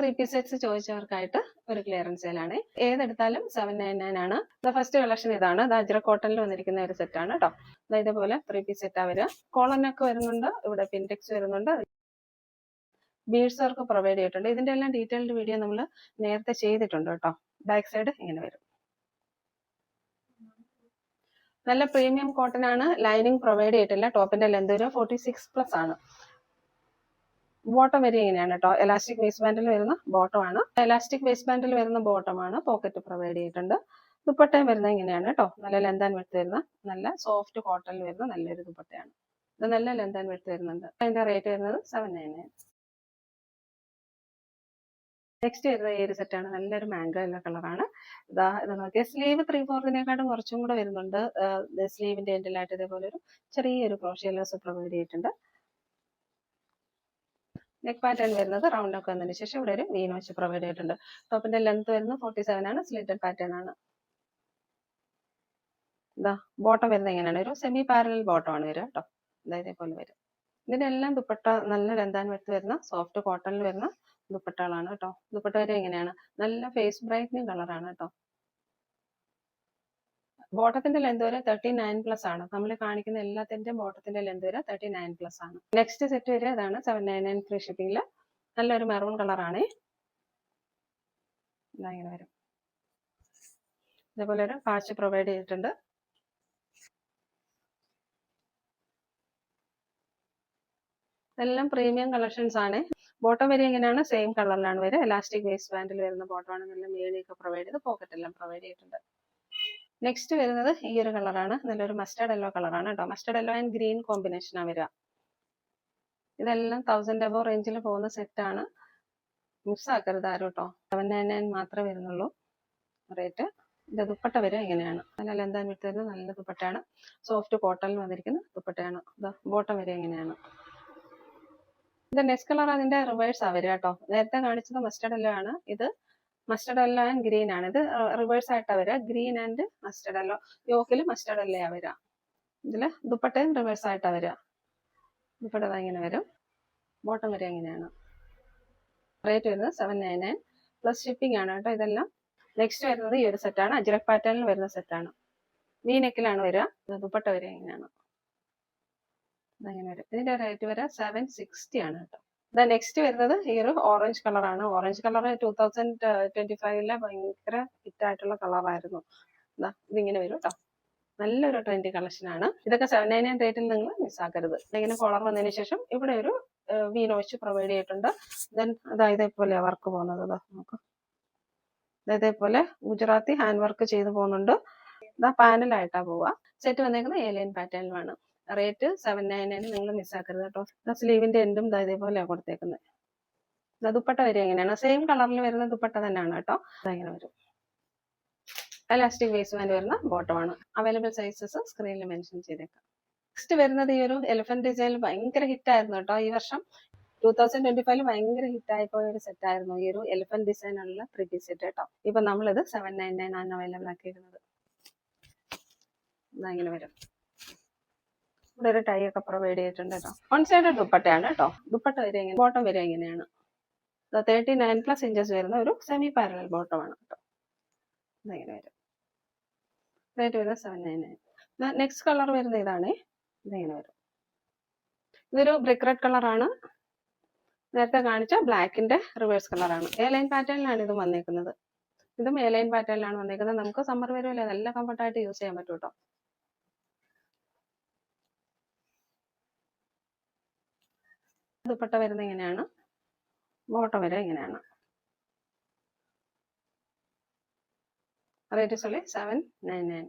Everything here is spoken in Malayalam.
3 piece സെറ്റ്സ് ചോദിച്ചവർക്കായിട്ട് ഒരു ക്ലിയറൻസ് സെയിലാണ്. ഏതെടുത്താലും 799 ആണ്. ഫസ്റ്റ് കളക്ഷൻ ഇതാണ്. അജ്രക് കോട്ടണിൽ വന്നിരിക്കുന്ന ഒരു സെറ്റാണ് കേട്ടോ. ഇതേപോലെ 3 piece സെറ്റാ വരിക. കോളർ നെക്ക് വരുന്നുണ്ട്, ഇവിടെ പിൻടെക്സ് വരുന്നുണ്ട്, ബീഡ്സ് വർക്ക് പ്രൊവൈഡ് ചെയ്തിട്ടുണ്ട്. ഇതിന്റെ എല്ലാം ഡീറ്റെയിൽഡ് വീഡിയോ നമ്മൾ നേരത്തെ ചെയ്തിട്ടുണ്ട് കേട്ടോ. ബാക്ക് സൈഡ് ഇങ്ങനെ വരും. നല്ല പ്രീമിയം കോട്ടൺ ആണ്. ലൈനിങ് പ്രൊവൈഡ് ചെയ്തിട്ടില്ല. ടോപ്പിന്റെ ലെന്ത് ഒരു 46+ ആണ്. ബോട്ടം വരെ ഇങ്ങനെയാണ് കേട്ടോ. എലാസ്റ്റിക് വേസ്റ്റ് ബാൻഡിൽ വരുന്ന ബോട്ടം ആണ്. എലാസ്റ്റിക് വേസ്റ്റ് ബാൻഡിൽ വരുന്ന ബോട്ടം ആണ്. പോക്കറ്റ് പ്രൊവൈഡ് ചെയ്തിട്ടുണ്ട്. ദുപ്പട്ടയും വരുന്നത് ഇങ്ങനെയാണ് കേട്ടോ. നല്ല ലെന്ത് ആൻഡ് വിഡ്ത്ത് വരുന്ന നല്ല സോഫ്റ്റ് കോട്ടണിൽ വരുന്ന നല്ലൊരു ദുപ്പട്ടയാണ്. ഇത് നല്ല ലെന്ത് ആൻഡ് വിഡ്ത്ത് വരുന്നുണ്ട്. അതിന്റെ റേറ്റ് വരുന്നത് 799. നെക്സ്റ്റ് വരുന്ന ഈ ഒരു സെറ്റാണ്. നല്ലൊരു മാംഗോ എല്ലോ കളറാണ്. ഇത് നോക്കിയാൽ സ്ലീവ് 3/4 കുറച്ചും കൂടെ വരുന്നുണ്ട്. സ്ലീവിന്റെ എൻഡിലായിട്ട് ഇതേപോലെ ഒരു ചെറിയൊരു ക്രോഷ്യോ പ്രൊവൈഡ് ചെയ്തിട്ടുണ്ട്. നെക്ക് പാറ്റേൺ വരുന്നത് റൗണ്ട് ഒക്കെ വന്നതിന് ശേഷം ഇവിടെ ഒരു വി നോച്ച് പ്രൊവൈഡ് ചെയ്തിട്ടുണ്ട്. ടോപ്പിന്റെ ലെങ്ത് വരുന്നത് 47 ആണ്. സ്ലിറ്റഡ് പാറ്റേൺ ആണ്. ബോട്ടം വരുന്നത് എങ്ങനെയാണ്? ഒരു സെമി പാരലൽ ബോട്ടം ആണ് വരിക കേട്ടോ. ഇതേപോലെ വരും. ഇതിന്റെ എല്ലാം ദുപ്പട്ട നല്ല ലെന്ത് ആൻഡ് വിഡ്ത്ത് വരുന്ന സോഫ്റ്റ് കോട്ടണിൽ വരുന്ന ദുപ്പട്ടകളാണ് കേട്ടോ. ദുപ്പട്ട വരെ എങ്ങനെയാണ്? നല്ല ഫേസ് ബ്രൈറ്റനിങ് കളറാണ് കേട്ടോ. ബോട്ടത്തിന്റെ ലെന്ത് വരെ 39+ ആണ്. നമ്മൾ കാണിക്കുന്ന എല്ലാത്തിന്റെ ബോട്ടത്തിന്റെ ലെന്ത് വരെ 39+ ആണ്. നെക്സ്റ്റ് സെറ്റ് വരെ അതാണ് 799 ഫ്രീ ഷിപ്പിംഗില്. നല്ലൊരു മെറൂൺ കളറാണ്. ഇങ്ങനെ വരും. ഇതേപോലെ ഒരു പാച്ച് പ്രൊവൈഡ് ചെയ്തിട്ടുണ്ട്. ഇതെല്ലാം പ്രീമിയം കളക്ഷൻസ് ആണ്. ബോട്ടം വരെ എങ്ങനെയാണ്? സെയിം കളറിലാണ് വരിക. എലാസ്റ്റിക് വേസ്റ്റ് ബാൻഡിൽ വരുന്ന ബോട്ടമാണ്. നല്ല മേളിയൊക്കെ പ്രൊവൈഡ് ചെയ്ത് പോക്കറ്റ് എല്ലാം പ്രൊവൈഡ് ചെയ്തിട്ടുണ്ട്. നെക്സ്റ്റ് വരുന്നത് ഈ ഒരു കളറാണ്. നല്ലൊരു മസ്റ്റർഡ് യെല്ലോ കളറാണ് കേട്ടോ. മസ്റ്റർഡ് യെല്ലോ ആൻഡ് ഗ്രീൻ കോമ്പിനേഷനാണ് വരിക. ഇതെല്ലാം 1000 above റേഞ്ചിൽ പോകുന്ന സെറ്റാണ്. മിസ് ആക്കരുത് ആരും കേട്ടോ. 799 മാത്രമേ വരുന്നുള്ളൂ റേറ്റ്. ഇത് ദുപ്പട്ട വരെ എങ്ങനെയാണ്? നല്ല ലെന്ത് ആൻഡ് വിഡ്ത്ത് വരുന്നത് നല്ല ദുപ്പട്ടയാണ്. സോഫ്റ്റ് കോട്ടണിൽ വന്നിരിക്കുന്ന ദുപ്പട്ടയാണ്. ബോട്ടം വരെ എങ്ങനെയാണ്? ഇത് നെക്സ്റ്റ് കളർ അതിന്റെ റിവേഴ്സ് ആ വരിക കേട്ടോ. നേരത്തെ കാണിച്ചത് മസ്റ്റർഡ് യെല്ലോ ആണ്. ഇത് മസ്റ്റർഡ് യെല്ലോ ആൻഡ് ഗ്രീൻ ആണ്. ഇത് റിവേഴ്സ് ആയിട്ടാ വരിക. Green and mustard yellow. യോക്കിൽ മസ്റ്റർഡ് യെല്ലോ വരിക. ഇതില് ദുപ്പട്ടയും റിവേഴ്സ് ആയിട്ടാ വരിക. ദുപ്പട്ട ഇങ്ങനെ വരും. ബോട്ടം വരെ എങ്ങനെയാണ്? റേറ്റ് വരുന്നത് 799 പ്ലസ് ഷിപ്പിംഗ് ആണ് കേട്ടോ ഇതെല്ലാം. നെക്സ്റ്റ് വരുന്നത് ഈ ഒരു സെറ്റാണ്. അജ്രക് പാറ്റേണിൽ വരുന്ന സെറ്റാണ്. വി നെക്കിലാണ് വരിക. ദുപ്പട്ട വരെ എങ്ങനെയാണ്? ഇതങ്ങനെ വരും. ഇതിന്റെ റേറ്റ് വരെ 760 ആണ് കേട്ടോ. നെക്സ്റ്റ് വരുന്നത് ഈ ഒരു ഓറഞ്ച് കളറാണ്. ഓറഞ്ച് കളർ 2025 ഭയങ്കര ഹിറ്റ് ആയിട്ടുള്ള കളറായിരുന്നു. ഇതിങ്ങനെ വരും കേട്ടോ. നല്ലൊരു ട്രെൻഡി കളക്ഷൻ ആണ്. ഇതൊക്കെ 799 റേറ്റിൽ നിങ്ങൾ മിസ്സാക്കരുത്. ഇങ്ങനെ കോളർ വന്നതിന് ശേഷം ഇവിടെ ഒരു വി നോച്ച് പ്രൊവൈഡ് ചെയ്തിട്ടുണ്ട്. ദെൻ ഇതേപോലെ വർക്ക് പോകുന്നത് നമുക്ക് ഇതേപോലെ ഗുജറാത്തി ഹാൻഡ് വർക്ക് ചെയ്ത് പോകുന്നുണ്ട്. പാനലായിട്ടാ പോവുക. സെറ്റ് വന്നേക്കുന്നത് ഏലിയൻ പാറ്റേണിലാണ്. റേറ്റ് 799 നിങ്ങൾ മിസ്സാക്കരുത് കേട്ടോ. സ്ലീവിന്റെ എൻഡും ഇതേപോലെയാണ് കൊടുത്തേക്കുന്നത്. ദുപ്പട്ട വരെ എങ്ങനെയാണ്? സെയിം കളറിൽ വരുന്ന ദുപ്പട്ട തന്നെയാണ് കേട്ടോ. അതങ്ങനെ വരും. എലാസ്റ്റിക് വേസ്റ്റ് ബാൻഡ് വരുന്ന ബോട്ടമാണ്. അവൈലബിൾ സൈസസ് സ്ക്രീനിൽ മെൻഷൻ ചെയ്തേക്കാം. നെക്സ്റ്റ് വരുന്നത് ഈ ഒരു എലിഫന്റ് ഡിസൈനിൽ ഭയങ്കര ഹിറ്റ് ആയിരുന്നു കേട്ടോ. ഈ വർഷം 2025 ഭയങ്കര ഹിറ്റ് ആയിപ്പോയ ഒരു സെറ്റ് ആയിരുന്നു ഈ ഒരു എലിഫന്റ് ഡിസൈനുള്ള 3 piece സെറ്റ് കേട്ടോ. ഇപ്പൊ നമ്മളിത് 799 ആണ് അവൈലബിൾ ആക്കിയിരുന്നത്. ഇങ്ങനെ വരും. ഇവിടെ ഒരു ടൈ ഒക്കെ പ്രൊവൈഡ് ചെയ്തിട്ടുണ്ട് കേട്ടോ. വൺ സൈഡ് ദുപ്പട്ടയാണ് കേട്ടോ. ദുപ്പട്ട വരെ എങ്ങനെ? ബോട്ടം വരെ എങ്ങനെയാണ്? 39+ ഇഞ്ചസ് വരുന്ന ഒരു സെമി പാരലൽ ബോട്ടമാണ് കേട്ടോ. ഇങ്ങനെ വരും. റേറ്റ് വരുന്നത് 799. നെക്സ്റ്റ് കളർ വരുന്നത് ഇതാണ്. ഇതിങ്ങനെ വരും. ഇതൊരു ബ്രിക്ക് റെഡ് കളറാണ്. നേരത്തെ കാണിച്ച ബ്ലാക്കിന്റെ റിവേഴ്സ് കളറാണ്. എ ലൈൻ പാറ്റേണിലാണ് ഇത് വന്നേക്കുന്നത്. ഇതും എ ലൈൻ പാറ്റേണിലാണ് വന്നേക്കുന്നത്. നമുക്ക് സമ്മർ വരുമല്ലേ, നല്ല കംഫർട്ടായിട്ട് യൂസ് ചെയ്യാൻ പറ്റും കേട്ടോ. ദുപ്പട്ട വരുന്നത് ഇങ്ങനെയാണ്. ബോട്ടം വരെ ഇങ്ങനെയാണ്. റേറ്റ് 799.